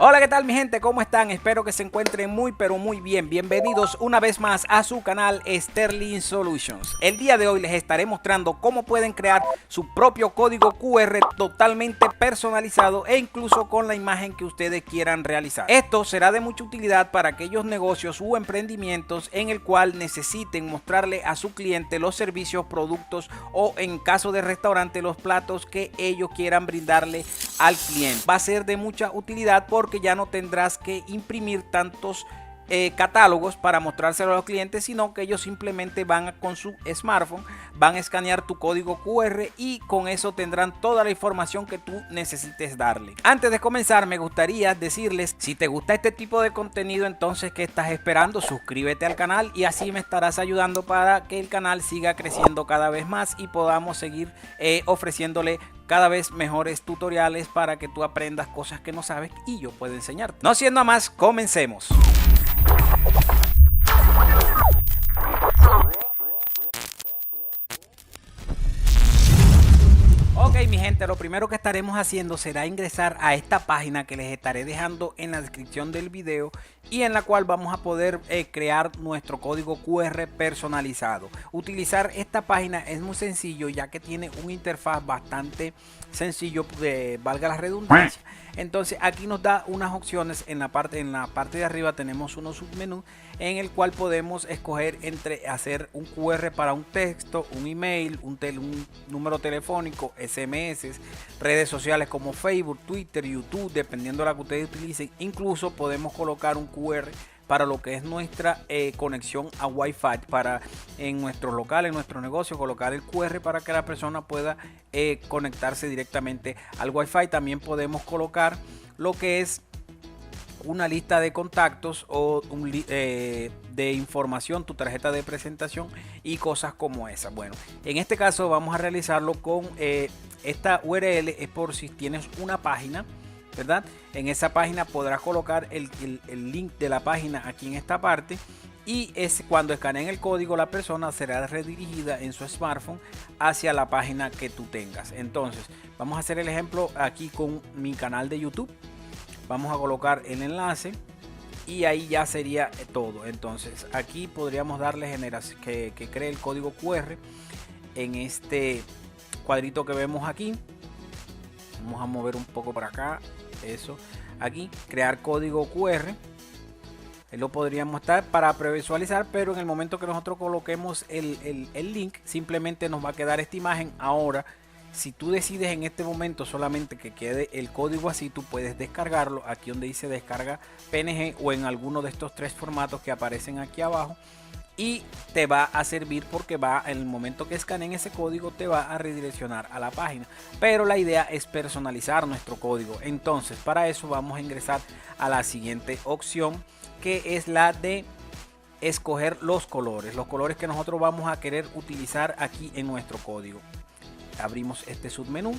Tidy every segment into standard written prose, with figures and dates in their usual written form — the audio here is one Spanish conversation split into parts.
Hola, ¿qué tal mi gente? ¿Cómo están? Espero que se encuentren muy pero muy bien. Bienvenidos una vez más a su canal Sterling Solutions. El día de hoy les estaré mostrando cómo pueden crear su propio código QR totalmente personalizado e incluso con la imagen que ustedes quieran realizar. Esto será de mucha utilidad para aquellos negocios u emprendimientos en el cual necesiten mostrarle a su cliente los servicios, productos o en caso de restaurante los platos que ellos quieran brindarle al cliente. Va a ser de mucha utilidad porque ya no tendrás que imprimir tantos catálogos para mostrárselo a los clientes, sino que ellos simplemente van con su smartphone, van a escanear tu código QR y con eso tendrán toda la información que tú necesites darle. Antes de comenzar, me gustaría decirles, si te gusta este tipo de contenido, entonces ¿qué estás esperando? Suscríbete al canal y así me estarás ayudando para que el canal siga creciendo cada vez más y podamos seguir ofreciéndole cada vez mejores tutoriales para que tú aprendas cosas que no sabes y yo puedo enseñarte. No siendo más, comencemos. Ok mi gente, lo primero que estaremos haciendo será ingresar a esta página que les estaré dejando en la descripción del video y en la cual vamos a poder crear nuestro código QR personalizado. Utilizar esta página es muy sencillo ya que tiene un interfaz bastante sencillo, valga la redundancia. Entonces aquí nos da unas opciones. En la parte de arriba tenemos unos submenús en el cual podemos escoger entre hacer un QR para un texto, un email, un número telefónico, SMS, redes sociales como Facebook, Twitter, YouTube, dependiendo de la que ustedes utilicen. Incluso podemos colocar un QR para lo que es nuestra conexión a Wi-Fi, para en nuestros locales, en nuestro negocio, colocar el QR para que la persona pueda conectarse directamente al Wi-Fi. También podemos colocar lo que es una lista de contactos o de información, tu tarjeta de presentación y cosas como esa. Bueno, en este caso vamos a realizarlo con esta URL. Es por si tienes una página, ¿verdad? En esa página podrás colocar el link de la página aquí en esta parte y es cuando escaneen el código la persona será redirigida en su smartphone hacia la página que tú tengas. Entonces vamos a hacer el ejemplo aquí con mi canal de YouTube. Vamos a colocar el enlace y ahí ya sería todo. Entonces aquí podríamos darle generación que cree el código QR en este cuadrito que vemos aquí. Vamos a mover un poco para acá. Eso, aquí, crear código QR. Lo podríamos estar para previsualizar, pero en el momento que nosotros coloquemos el link, simplemente nos va a quedar esta imagen. Ahora, si tú decides en este momento solamente que quede el código así, tú puedes descargarlo aquí donde dice descarga PNG o en alguno de estos tres formatos que aparecen aquí abajo. Y te va a servir porque en el momento que escaneen ese código te va a redireccionar a la página. Pero la idea es personalizar nuestro código. Entonces para eso vamos a ingresar a la siguiente opción, que es la de escoger los colores. Los colores que nosotros vamos a querer utilizar aquí en nuestro código. Abrimos este submenú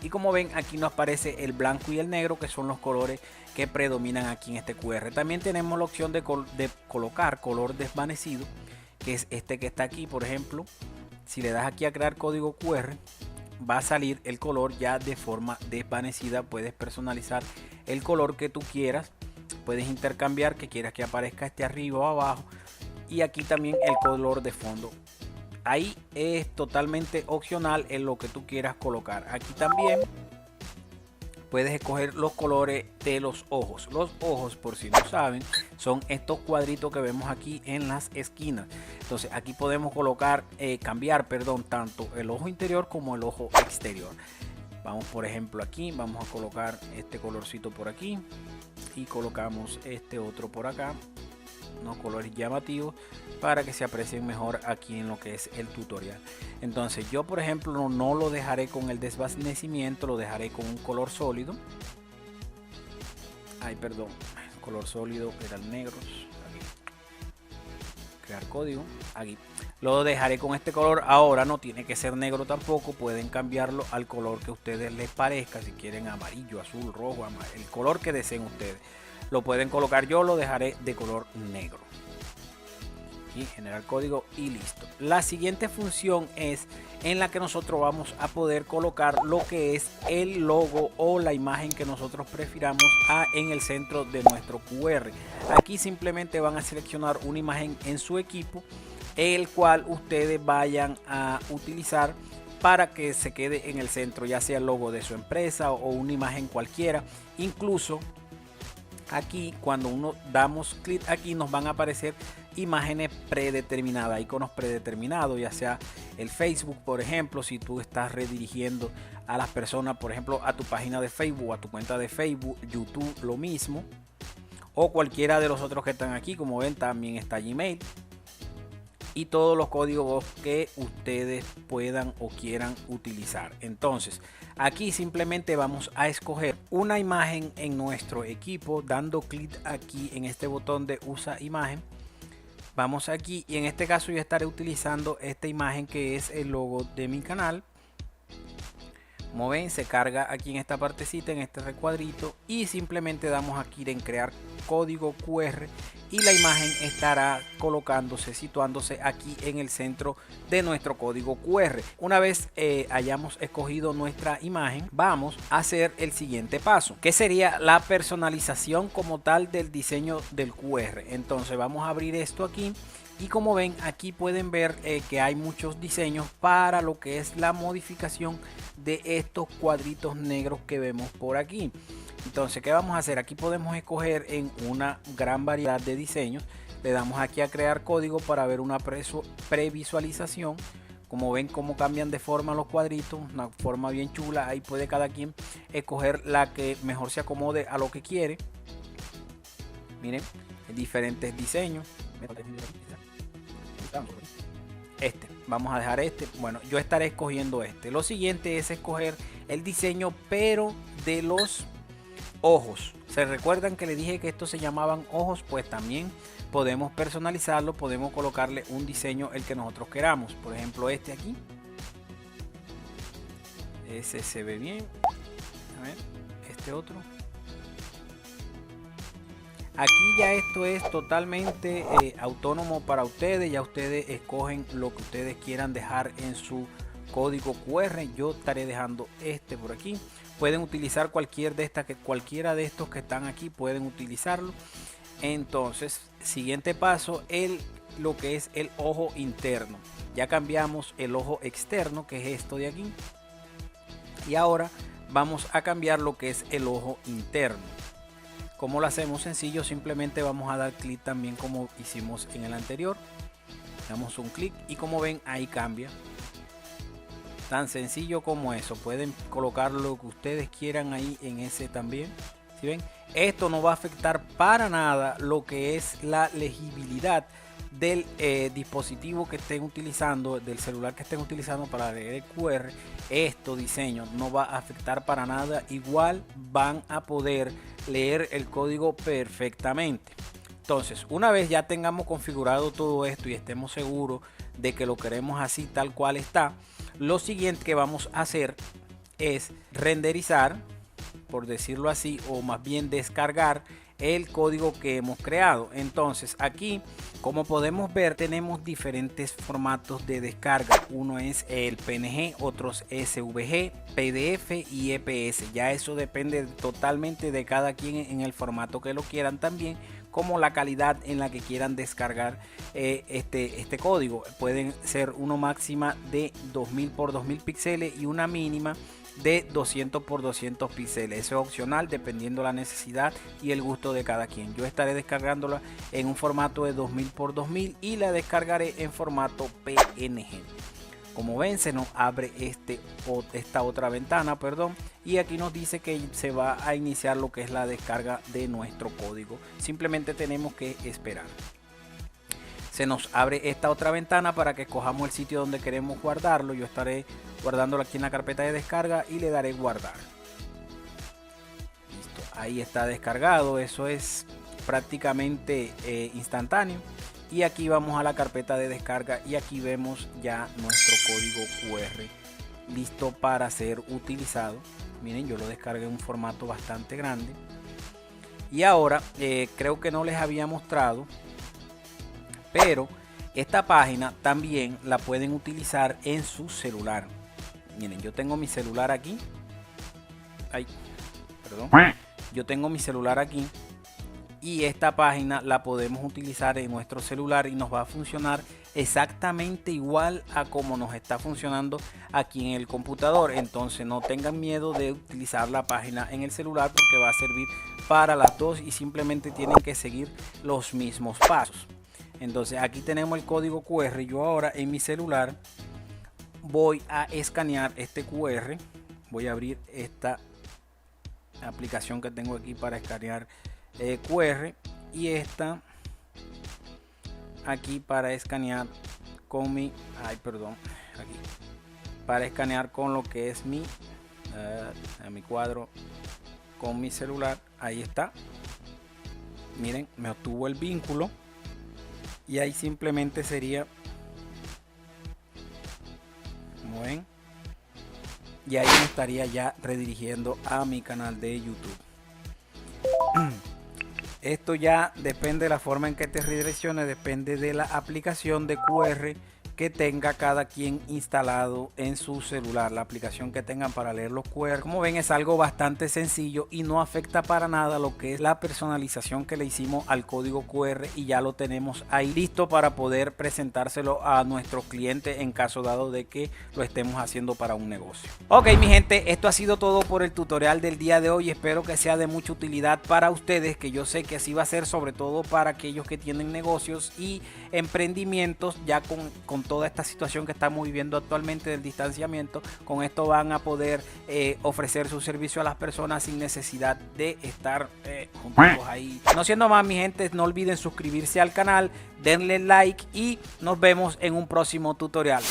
y como ven aquí nos aparece el blanco y el negro, que son los colores que predominan aquí en este QR. También tenemos la opción de colocar color desvanecido, que es este que está aquí. Por ejemplo, si le das aquí a crear código QR, va a salir el color ya de forma desvanecida. Puedes personalizar el color que tú quieras, puedes intercambiar que quieras que aparezca este arriba o abajo, y aquí también el color de fondo. Ahí es totalmente opcional en lo que tú quieras colocar. Aquí también puedes escoger los colores de los ojos. Los ojos, por si no saben, son estos cuadritos que vemos aquí en las esquinas. Entonces aquí podemos colocar, cambiar tanto el ojo interior como el ojo exterior. Vamos por ejemplo aquí, vamos a colocar este colorcito por aquí y colocamos este otro por acá. Unos colores llamativos para que se aprecien mejor aquí en lo que es el tutorial. Entonces yo por ejemplo no lo dejaré con el desvanecimiento, lo dejaré con un color sólido. Color sólido eran negros. Aquí. Crear código, aquí lo dejaré con este color. Ahora no tiene que ser negro tampoco, pueden cambiarlo al color que a ustedes les parezca. Si quieren amarillo, azul, rojo, el color que deseen ustedes lo pueden colocar. Yo lo dejaré de color negro. y generar código y listo. La siguiente función es en la que nosotros vamos a poder colocar lo que es el logo o la imagen que nosotros prefiramos en el centro de nuestro QR. Aquí simplemente van a seleccionar una imagen en su equipo, el cual ustedes vayan a utilizar para que se quede en el centro, ya sea el logo de su empresa o una imagen cualquiera. Incluso aquí cuando uno damos clic aquí nos van a aparecer imágenes predeterminadas, iconos predeterminados, ya sea el Facebook, por ejemplo, si tú estás redirigiendo a las personas, por ejemplo, a tu página de Facebook, a tu cuenta de Facebook, YouTube, lo mismo, o cualquiera de los otros que están aquí. Como ven, también está Gmail y todos los códigos que ustedes puedan o quieran utilizar. Entonces aquí simplemente vamos a escoger una imagen en nuestro equipo dando clic aquí en este botón de usa imagen. Vamos aquí y en este caso yo estaré utilizando esta imagen que es el logo de mi canal. Como ven, se carga aquí en esta partecita, en este recuadrito, y simplemente damos aquí en crear código QR y la imagen estará colocándose, situándose aquí en el centro de nuestro código QR. Una vez hayamos escogido nuestra imagen, vamos a hacer el siguiente paso, que sería la personalización como tal del diseño del QR. Entonces vamos a abrir esto aquí. Y como ven, aquí pueden ver que hay muchos diseños para lo que es la modificación de estos cuadritos negros que vemos por aquí. Entonces, ¿qué vamos a hacer? Aquí podemos escoger en una gran variedad de diseños. Le damos aquí a crear código para ver una previsualización. Como ven cómo cambian de forma los cuadritos, una forma bien chula. Ahí puede cada quien escoger la que mejor se acomode a lo que quiere. Miren, diferentes diseños. Vamos a dejar este. Bueno, yo estaré escogiendo este. Lo siguiente es escoger el diseño, pero de los ojos. ¿Se recuerdan que le dije que estos se llamaban ojos? Pues también podemos personalizarlo, podemos colocarle un diseño el que nosotros queramos. Por ejemplo, este aquí. Ese se ve bien. A ver, este otro. Aquí ya esto es totalmente autónomo para ustedes. Ya ustedes escogen lo que ustedes quieran dejar en su código QR. Yo estaré dejando este por aquí. Pueden utilizar cualquiera de estos que están aquí, pueden utilizarlo. Entonces, siguiente paso, lo que es el ojo interno. Ya cambiamos el ojo externo, que es esto de aquí. Y ahora vamos a cambiar lo que es el ojo interno. ¿Cómo lo hacemos? Sencillo, simplemente vamos a dar clic también como hicimos en el anterior. Damos un clic y como ven ahí cambia. Tan sencillo como eso. Pueden colocar lo que ustedes quieran ahí en ese también. ¿Sí ven? Esto no va a afectar para nada lo que es la legibilidad del dispositivo que estén utilizando, del celular que estén utilizando para leer el QR. Estos diseños no va a afectar para nada. Igual van a poder leer el código perfectamente. Entonces, una vez ya tengamos configurado todo esto y estemos seguros de que lo queremos así tal cual está, lo siguiente que vamos a hacer es renderizar, por decirlo así, o más bien descargar el código que hemos creado. Entonces aquí, como podemos ver, tenemos diferentes formatos de descarga. Uno es el PNG, otros SVG, PDF y EPS. Ya eso depende totalmente de cada quien en el formato que lo quieran, también como la calidad en la que quieran descargar este código. Pueden ser uno máxima de 2000 por 2000 píxeles y una mínima de 200 por 200 píxeles. Eso es opcional dependiendo la necesidad y el gusto de cada quien. Yo estaré descargándola en un formato de 2000 por 2000 y la descargaré en formato PNG. Como ven, se nos abre esta otra ventana, perdón, y aquí nos dice que se va a iniciar lo que es la descarga de nuestro código. Simplemente tenemos que esperar. Se nos abre esta otra ventana para que escojamos el sitio donde queremos guardarlo. Yo estaré guardándolo aquí en la carpeta de descarga y le daré guardar. Listo, ahí está descargado. Eso es prácticamente instantáneo. Y aquí vamos a la carpeta de descarga y aquí vemos ya nuestro código QR listo para ser utilizado. Miren, yo lo descargué en un formato bastante grande. Y ahora creo que no les había mostrado, pero Esta página también la pueden utilizar en su celular. Miren, yo tengo mi celular aquí. Ay, perdón. Yo tengo mi celular aquí. Y esta página la podemos utilizar en nuestro celular y nos va a funcionar exactamente igual a como nos está funcionando aquí en el computador. Entonces no tengan miedo de utilizar la página en el celular porque va a servir para las dos y simplemente tienen que seguir los mismos pasos. Entonces aquí tenemos el código QR. Yo ahora en mi celular voy a escanear este QR. Voy a abrir esta aplicación que tengo aquí para escanear QR y esta aquí para escanear con mi aquí para escanear con lo que es mi cuadro con mi celular. Ahí está, miren, me obtuvo el vínculo y ahí simplemente sería, como ven, y ahí me estaría ya redirigiendo a mi canal de YouTube. Esto ya depende de la forma en que te redireccione, depende de la aplicación de QR que tenga cada quien instalado en su celular, la aplicación que tengan para leer los QR. Como ven, es algo bastante sencillo y no afecta para nada lo que es la personalización que le hicimos al código QR y ya lo tenemos ahí listo para poder presentárselo a nuestros clientes en caso dado de que lo estemos haciendo para un negocio. Ok, mi gente, esto ha sido todo por el tutorial del día de hoy. Espero que sea de mucha utilidad para ustedes, que yo sé que así va a ser, sobre todo para aquellos que tienen negocios y emprendimientos ya con toda esta situación que estamos viviendo actualmente del distanciamiento. Con esto van a poder ofrecer su servicio a las personas sin necesidad de estar juntos ahí. No siendo más, mi gente, no olviden suscribirse al canal, denle like y nos vemos en un próximo tutorial.